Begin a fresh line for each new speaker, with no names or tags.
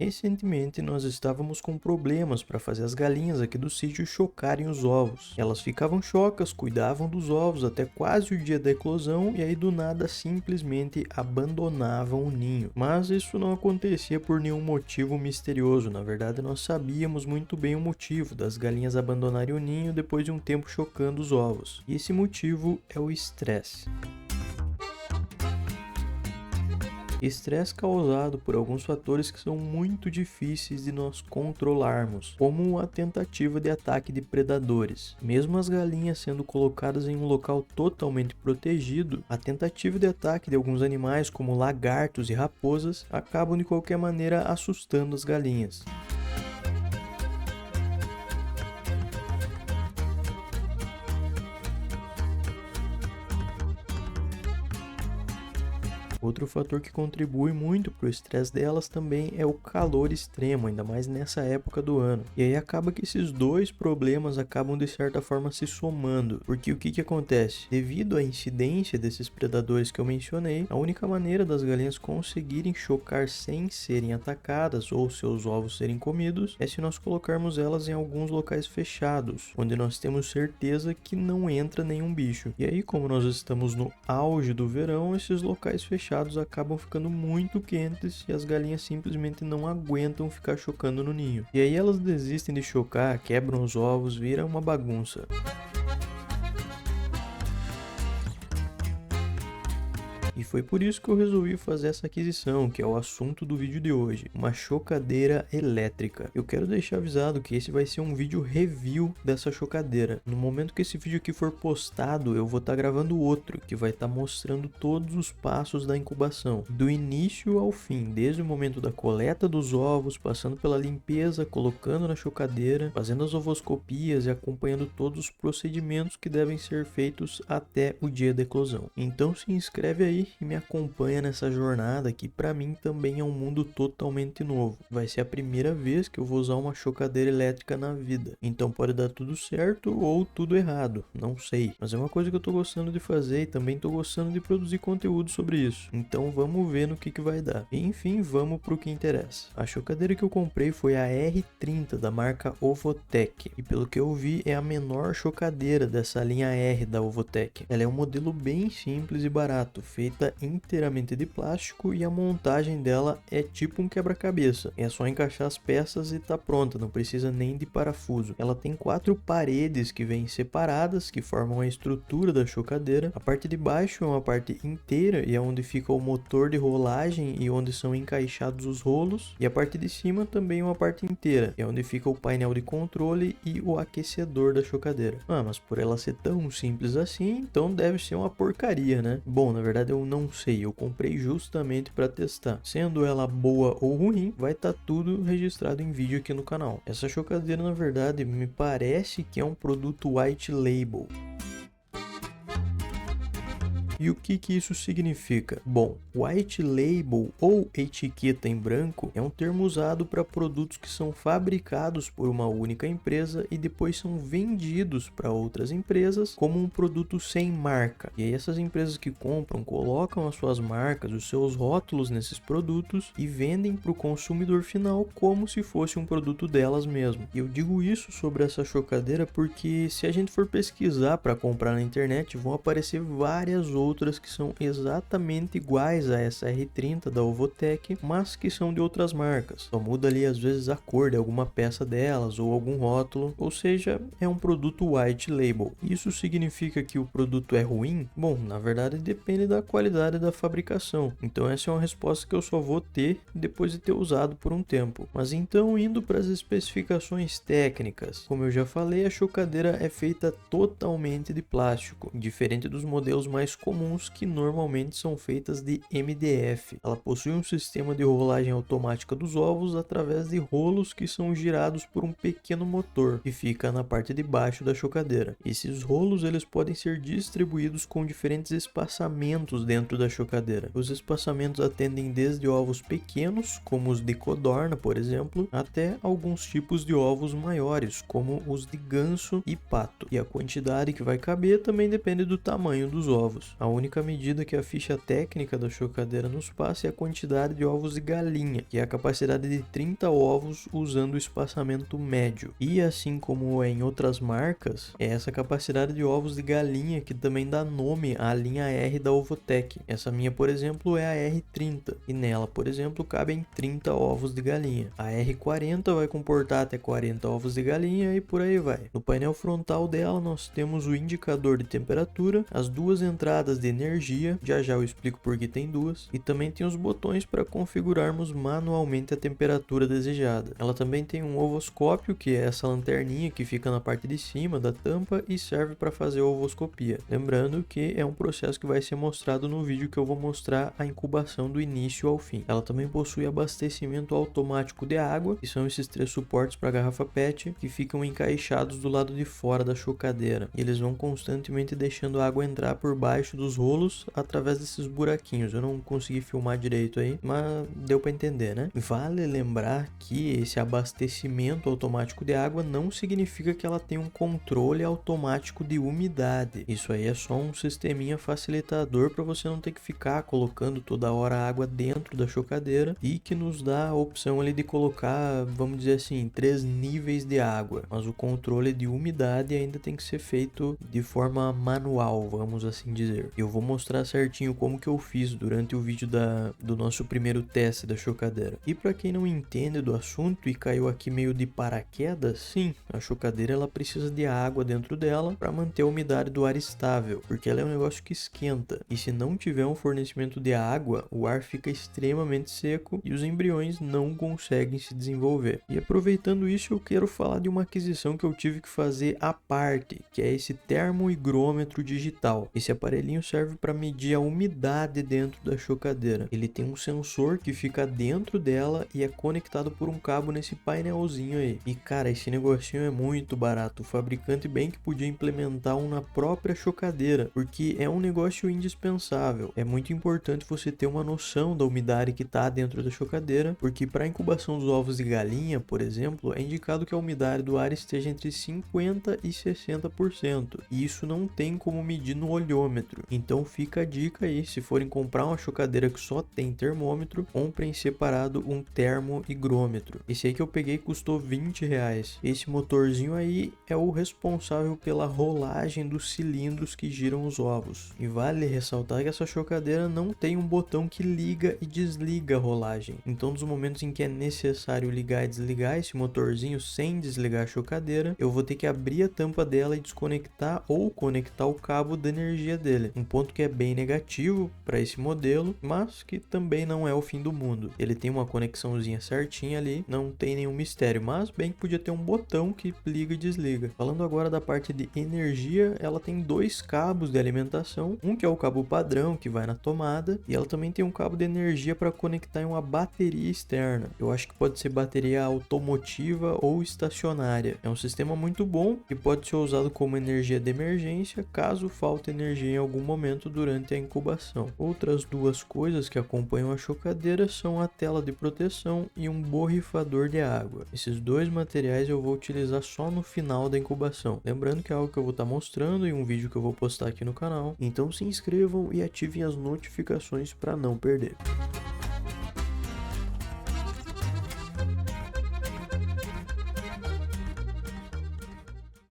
Recentemente nós estávamos com problemas para fazer as galinhas aqui do sítio chocarem os ovos. Elas ficavam chocas, cuidavam dos ovos até quase o dia da eclosão e aí do nada simplesmente abandonavam o ninho. Mas isso não acontecia por nenhum motivo misterioso. Na verdade nós sabíamos muito bem o motivo das galinhas abandonarem o ninho depois de um tempo chocando os ovos. E esse motivo é o estresse. Estresse causado por alguns fatores que são muito difíceis de nós controlarmos, como a tentativa de ataque de predadores. Mesmo as galinhas sendo colocadas em um local totalmente protegido, a tentativa de ataque de alguns animais como lagartos e raposas acabam de qualquer maneira assustando as galinhas. Outro fator que contribui muito para o estresse delas também é o calor extremo, ainda mais nessa época do ano. E aí acaba que esses dois problemas acabam de certa forma se somando, porque o que acontece? Devido à incidência desses predadores que eu mencionei, a única maneira das galinhas conseguirem chocar sem serem atacadas ou seus ovos serem comidos é se nós colocarmos elas em alguns locais fechados, onde nós temos certeza que não entra nenhum bicho. E aí, como nós estamos no auge do verão, esses locais fechados acabam ficando muito quentes e as galinhas simplesmente não aguentam ficar chocando no ninho. E aí elas desistem de chocar, quebram os ovos, vira uma bagunça. E foi por isso que eu resolvi fazer essa aquisição, que é o assunto do vídeo de hoje, uma chocadeira elétrica. Eu quero deixar avisado que esse vai ser um vídeo review dessa chocadeira. No momento que esse vídeo aqui for postado, eu vou estar gravando outro, que vai estar mostrando todos os passos da incubação, do início ao fim, desde o momento da coleta dos ovos, passando pela limpeza, colocando na chocadeira, fazendo as ovoscopias e acompanhando todos os procedimentos que devem ser feitos até o dia da eclosão. Então se inscreve aí e me acompanha nessa jornada que para mim também é um mundo totalmente novo. Vai ser a primeira vez que eu vou usar uma chocadeira elétrica na vida. Então pode dar tudo certo ou tudo errado, não sei. Mas é uma coisa que eu tô gostando de fazer e também tô gostando de produzir conteúdo sobre isso. Então vamos ver no que vai dar. E, enfim, vamos pro que interessa. A chocadeira que eu comprei foi a R30 da marca Ovotech. E pelo que eu vi é a menor chocadeira dessa linha R da Ovotech. Ela é um modelo bem simples e barato, feita inteiramente de plástico e a montagem dela é tipo um quebra-cabeça. É só encaixar as peças e tá pronta, não precisa nem de parafuso. Ela tem 4 paredes que vêm separadas, que formam a estrutura da chocadeira. A parte de baixo é uma parte inteira e é onde fica o motor de rolagem e onde são encaixados os rolos. E a parte de cima também é uma parte inteira, é onde fica o painel de controle e o aquecedor da chocadeira. Ah, mas por ela ser tão simples assim, então deve ser uma porcaria, né? Bom, na verdade eu não sei, eu comprei justamente para testar. Sendo ela boa ou ruim, vai estar tudo registrado em vídeo aqui no canal. Essa chocadeira na verdade me parece que é um produto white label. E o que isso significa? Bom, white label ou etiqueta em branco é um termo usado para produtos que são fabricados por uma única empresa e depois são vendidos para outras empresas como um produto sem marca. E aí essas empresas que compram colocam as suas marcas, os seus rótulos nesses produtos e vendem para o consumidor final como se fosse um produto delas mesmo. E eu digo isso sobre essa chocadeira porque se a gente for pesquisar para comprar na internet vão aparecer várias outras que são exatamente iguais a essa R30 da Ovotech, mas que são de outras marcas. Só muda ali às vezes a cor de alguma peça delas ou algum rótulo, ou seja, é um produto white label. Isso significa que o produto é ruim? Bom, na verdade depende da qualidade da fabricação. Então essa é uma resposta que eu só vou ter depois de ter usado por um tempo. Mas então indo para as especificações técnicas, como eu já falei, a chocadeira é feita totalmente de plástico, diferente dos modelos mais comuns que normalmente são feitas de MDF. Ela possui um sistema de rolagem automática dos ovos através de rolos que são girados por um pequeno motor que fica na parte de baixo da chocadeira. Esses rolos eles podem ser distribuídos com diferentes espaçamentos dentro da chocadeira. Os espaçamentos atendem desde ovos pequenos, como os de codorna, por exemplo, até alguns tipos de ovos maiores, como os de ganso e pato. E a quantidade que vai caber também depende do tamanho dos ovos. A única medida que a ficha técnica da chocadeira nos passa é a quantidade de ovos de galinha, que é a capacidade de 30 ovos usando o espaçamento médio. E assim como é em outras marcas, é essa capacidade de ovos de galinha que também dá nome à linha R da Ovotec. Essa minha, por exemplo, é a R30 e nela, por exemplo, cabem 30 ovos de galinha. A R40 vai comportar até 40 ovos de galinha e por aí vai. No painel frontal dela nós temos o indicador de temperatura, as duas entradas de energia, já já eu explico por que tem duas, e também tem os botões para configurarmos manualmente a temperatura desejada. Ela também tem um ovoscópio, que é essa lanterninha que fica na parte de cima da tampa e serve para fazer a ovoscopia. Lembrando que é um processo que vai ser mostrado no vídeo que eu vou mostrar a incubação do início ao fim. Ela também possui abastecimento automático de água, que são esses 3 suportes para garrafa PET que ficam encaixados do lado de fora da chocadeira. E eles vão constantemente deixando a água entrar por baixo dos rolos através desses buraquinhos. Eu não consegui filmar direito aí, mas deu para entender, né? Vale lembrar que esse abastecimento automático de água não significa que ela tem um controle automático de umidade. Isso aí é só um sisteminha facilitador para você não ter que ficar colocando toda hora água dentro da chocadeira e que nos dá a opção ali de colocar, vamos dizer assim, 3 níveis de água. Mas o controle de umidade ainda tem que ser feito de forma manual, vamos assim dizer. Eu vou mostrar certinho como que eu fiz durante o vídeo do nosso primeiro teste da chocadeira. E para quem não entende do assunto e caiu aqui meio de paraquedas, sim, a chocadeira ela precisa de água dentro dela para manter a umidade do ar estável, porque ela é um negócio que esquenta. E se não tiver um fornecimento de água, o ar fica extremamente seco e os embriões não conseguem se desenvolver. E aproveitando isso, eu quero falar de uma aquisição que eu tive que fazer à parte, que é esse termohigrômetro digital. Esse aparelhinho serve para medir a umidade dentro da chocadeira. Ele tem um sensor que fica dentro dela e é conectado por um cabo nesse painelzinho aí. E cara, esse negocinho é muito barato. O fabricante bem que podia implementar um na própria chocadeira, porque é um negócio indispensável. É muito importante você ter uma noção da umidade que está dentro da chocadeira, porque para a incubação dos ovos de galinha, por exemplo, é indicado que a umidade do ar esteja entre 50% e 60%. E isso não tem como medir no olhômetro. Então fica a dica aí, se forem comprar uma chocadeira que só tem termômetro, comprem separado um termohigrômetro. Esse aí que eu peguei custou R$20. Esse motorzinho aí é o responsável pela rolagem dos cilindros que giram os ovos. E vale ressaltar que essa chocadeira não tem um botão que liga e desliga a rolagem. Então, nos momentos em que é necessário ligar e desligar esse motorzinho sem desligar a chocadeira, eu vou ter que abrir a tampa dela e desconectar ou conectar o cabo da energia dele. Um ponto que é bem negativo para esse modelo, mas que também não é o fim do mundo. Ele tem uma conexãozinha certinha ali, não tem nenhum mistério, mas bem que podia ter um botão que liga e desliga. Falando agora da parte de energia, ela tem 2 cabos de alimentação, um que é o cabo padrão que vai na tomada, e ela também tem um cabo de energia para conectar em uma bateria externa. Eu acho que pode ser bateria automotiva ou estacionária. É um sistema muito bom que pode ser usado como energia de emergência caso falte energia em algum momento durante a incubação. Outras 2 coisas que acompanham a chocadeira são a tela de proteção e um borrifador de água. Esses 2 materiais eu vou utilizar só no final da incubação. Lembrando que é algo que eu vou estar mostrando em um vídeo que eu vou postar aqui no canal. Então se inscrevam e ativem as notificações para não perder.